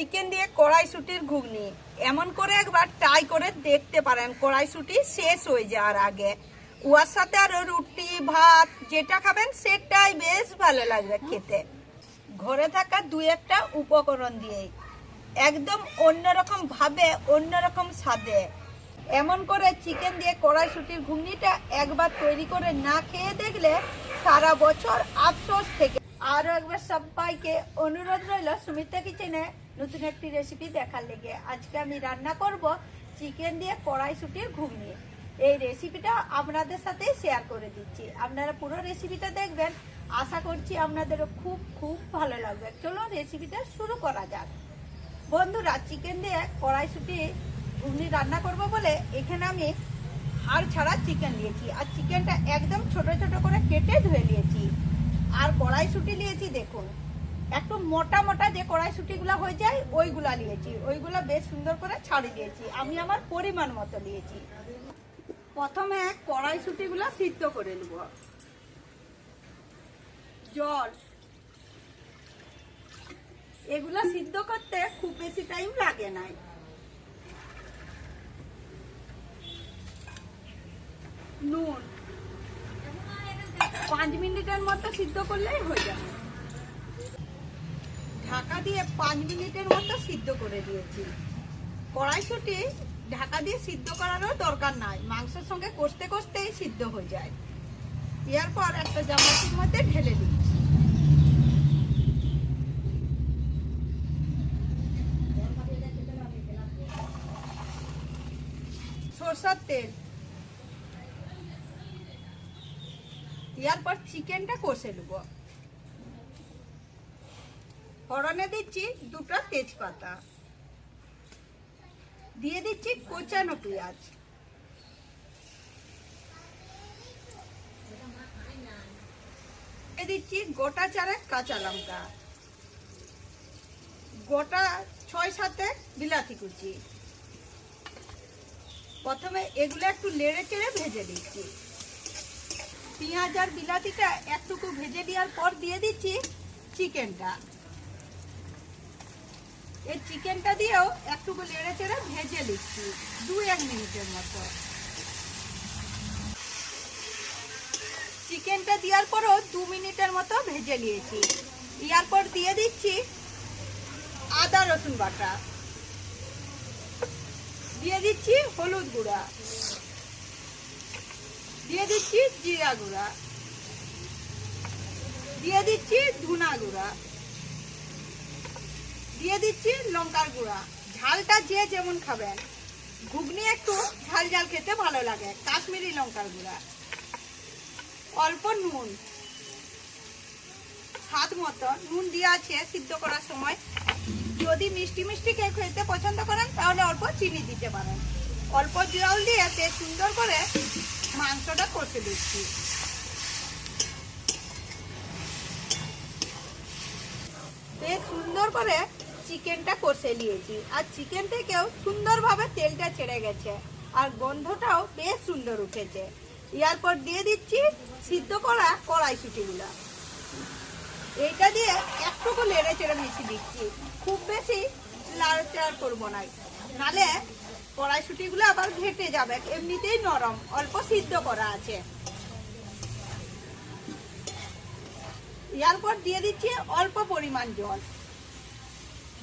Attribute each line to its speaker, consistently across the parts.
Speaker 1: Chicken দিয়ে কড়াইশুটির ঘুগনি এমন করে একবার ট্রাই করে দেখতে পারেন। কড়াইশুটি শেষ হয়ে যাওয়ার আগে ওর সাথে আরো রুটি ভাত যেটা খাবেন সেটাই বেশ ভালো লাগবে খেতে। ঘরে থাকা দুই একটা উপকরণ দিয়ে একদম অন্যরকম ভাবে অন্যরকম স্বাদে এমন করে চিকেন দিয়ে কড়াইশুটির ঘুগনিটা একবার তৈরি করে না খেয়ে দেখলে সারা বছর আফসোস থেকে। আরো একবার সবাইকে অনুরোধ রইল সুমিতা কিচেনে নতুন একটি রেসিপি দেখার লেগে। আজকে আমি রান্না করব চিকেন দিয়ে কড়াইশুটির ঘুগনি। এই রেসিপিটা আপনাদের সাথে শেয়ার করে দিচ্ছি, আপনারা পুরো রেসিপিটা দেখবেন। আশা করছি আপনাদেরও খুব খুব ভালো লাগবে। চলো রেসিপিটা শুরু করা যাক। বন্ধুরা, চিকেন দিয়ে কড়াইশুটি ঘুগনি রান্না করব বলে এখানে আমি হাড় ছাড়া চিকেন নিয়েছি, আর চিকেনটা একদম ছোট ছোট করে কেটে ধুয়ে নিয়েছি। আর কড়াইশুটি নিয়েছি দেখুন, একটু মোটা মোটা যে কড়াইশুটিগুলো হয়ে যায় ওইগুলা নিয়েছি, ওইগুলা বেশ সুন্দর করে ছাড়িয়ে দিয়েছি। আমি আমার পরিমাণ মতো নিয়েছি। প্রথমে কড়াইশুটিগুলো সিদ্ধ করে নেব। জল এগুলা সিদ্ধ করতে খুব বেশি টাইম লাগে না। নুন 5 মিনিটের মতো সিদ্ধ করলেই হয়ে যাবে। ঢাকা দিয়ে 5 মিনিটের মতো সিদ্ধ করে দিয়েছি। কড়াইশুটি ঢাকা দিয়ে সিদ্ধ করারও দরকার নাই, মাংসের সঙ্গে কষতে কষতেই সিদ্ধ হয়ে যায়। এরপর একটা জামাটির মধ্যে ঢেলে দিচ্ছি। সরষের তেল, এরপর চিকেনটা কষে নেব। ফোড়নে দিচ্ছি 2টা তেজপাতা, দিয়ে দিচ্ছি কোচানো পেঁয়াজ, দিচ্ছি গোটা 4 কাঁচা লঙ্কা, গোটা 6-7 বিলাতি কুচি। প্রথমে এগুলো একটু নেড়ে চেড়ে ভেজে দিচ্ছি। পেঁয়াজ আর বিলাতিটা একটুকু ভেজে দেওয়ার পর দিয়ে দিচ্ছি চিকেনটা। এই চিকেনটা দিয়েও একটুকু নেড়ে চেড়ে ভেজে দিচ্ছি 2-1 মিনিটের মতো। চিকেনটা দেওয়ার পরও 2 মিনিটের মতো ভেজে নিয়েছি। এরপর দিয়ে দিচ্ছি আদা রসুন বাটা, দিয়ে দিচ্ছি হলুদ গুঁড়া, দিয়ে দিচ্ছি জিরা গুঁড়া, দিয়ে দিচ্ছি ধনা গুঁড়া, দিয়ে দিচ্ছি লঙ্কার গুঁড়া। ঝালটা যে যেমন খাবেন, ঘুগনি একটু ঝাল ঝাল খেতে ভালো লাগে, কাশ্মীরি লঙ্কার গুঁড়া, অল্প নুন, স্বাদ মতো নুন দিয়ে আছে সিদ্ধ করার সময়। যদি মিষ্টি মিষ্টি কেউ খেতে পছন্দ করেন তাহলে অল্প চিনি দিতে পারেন। অল্প জল দিয়ে বেশ সুন্দর করে মাংসটা কষে দিচ্ছি। বেশ সুন্দর করে চিকেনটা কষে নিয়েছি, আর চিকেন থেকেও সুন্দরভাবে তেলটা ছেড়ে গেছে, আর গন্ধটাও বেশ সুন্দর উঠেছে। এরপর দিয়ে দিচ্ছি সিদ্ধ করা কড়াইশুটিগুলো। এইটা দিয়ে একটুকু নেড়ে চেড়ে মিশিয়ে দিচ্ছি, খুব বেশি লাড়াচাড়া করবো না, নালে কড়াইশুটিগুলো আবার ঘেটে যাবে। এমনিতেই নরম, অল্প সিদ্ধ করা আছে। এরপর দিয়ে দিচ্ছি অল্প পরিমাণ জল,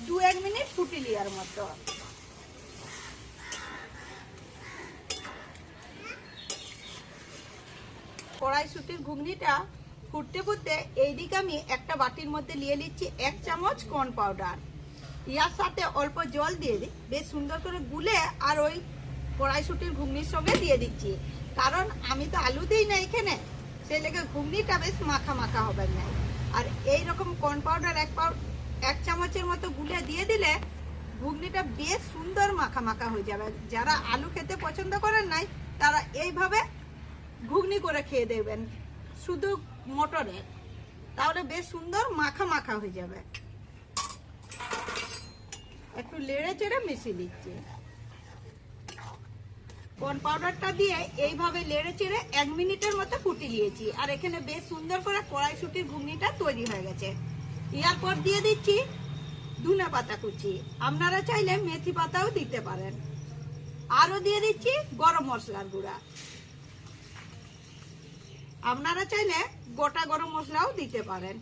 Speaker 1: 2-1 মিনিট ফুটে নেওয়ার মতো। কড়াইশুটির ঘুগনিটা ফুটতে ফুটতে এইদিকে আমি একটা বাটির মধ্যে নিয়ে নিচ্ছি 1 চামচ কর্ন পাউডার। ইয়ার সাথে অল্প জল দিয়ে দিই, বেশ সুন্দর করে গুলে আর ওই কড়াইশুটির ঘুগনির সঙ্গে দিয়ে দিচ্ছি। কারণ আমি তো আলু দিই না এখানে, সেই লেগে ঘুগনিটা বেশ মাখা মাখা হবে না। আর এইরকম কর্ন পাউডার 1 চামচের মতো গুলে দিয়ে দিলে ঘুগনিটা বেশ সুন্দর মাখা মাখা হয়ে যাবে। যারা আলু খেতে পছন্দ করেন নাই তারা এইভাবে ঘুগনি করে খেয়ে দেবেন শুধু মটরের, তাহলে বেশ সুন্দর মাখা মাখা হয়ে যাবে। একটু নেড়ে চেড়ে মিশিয়ে দিচ্ছি। কর্ন পাউডারটা দিয়ে এইভাবে নেড়ে চেড়ে 1 মিনিটের মতো ফুটিয়ে নিয়েছি, আর এখানে বেশ সুন্দর করে কড়াইশুটির ঘুগনিটা তৈরি হয়ে গেছে। এরপর দিয়ে দিচ্ছি ধনে পাতা কুচি, আপনারা চাইলে মেথি পাতাও দিতে পারেন। আরো দিয়ে দিচ্ছি গরম মশলার গুঁড়া, আপনারা চাইলে গোটা গরম মশলাও দিতে পারেন।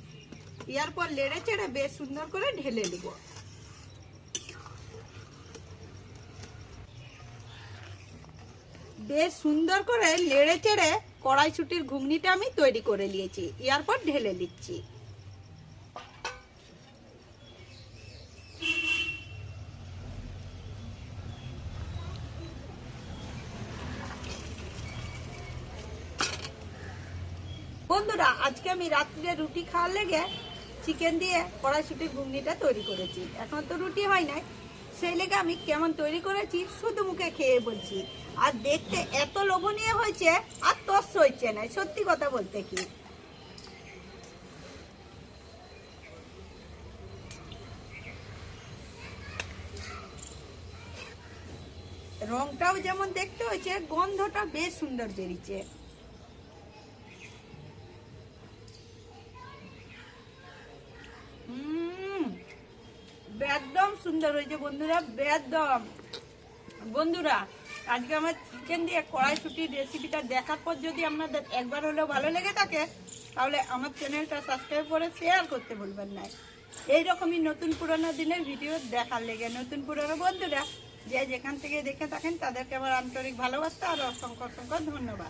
Speaker 1: এরপর লেড়ে চেড়ে বেশ সুন্দর করে ঢেলে নিব। বেশ সুন্দর করে লেড়ে চেড়ে কড়াইশুঁটির ঘুগনিটা আমি তৈরি করে নিয়েছি। এরপর ঢেলে দিচ্ছি। বন্ধুরা, আজকে আমি রাত্রে রুটি খাওয়ার লেগে চিকেন দিয়ে কড়াইশুঁটির ঘুগনিটা তৈরি করেছি। এখন তো রুটি হয় নাই, সেই লেগে আমি কেমন তৈরি করেছি শুধু মুখে খেয়ে বলছি। আর দেখতে এত লোভনীয় হয়েছে, আর তস হচ্ছে না, সত্যি কথা বলতে কি। রংটাও যেমন দেখতে হয়েছে, গন্ধটা বেশ সুন্দর বেরিয়েছে। একদম সুন্দর হয়েছে বন্ধুরা, একদম। বন্ধুরা, আজকে আমার চিকেন দিয়ে কড়াইশুঁটির রেসিপিটা দেখার পর যদি আপনাদের একবার হলেও ভালো লেগে থাকে, তাহলে আমার চ্যানেলটা সাবস্ক্রাইব করে শেয়ার করতে ভুলবেন না। এইরকমই নতুন পুরোনো দিনের ভিডিও দেখার লেগে নতুন পুরোনো বন্ধুরা যে যেখান থেকে দেখে থাকেন তাদেরকে আমার আন্তরিক ভালোবাসা আর অসংখ্য অসংখ্য ধন্যবাদ।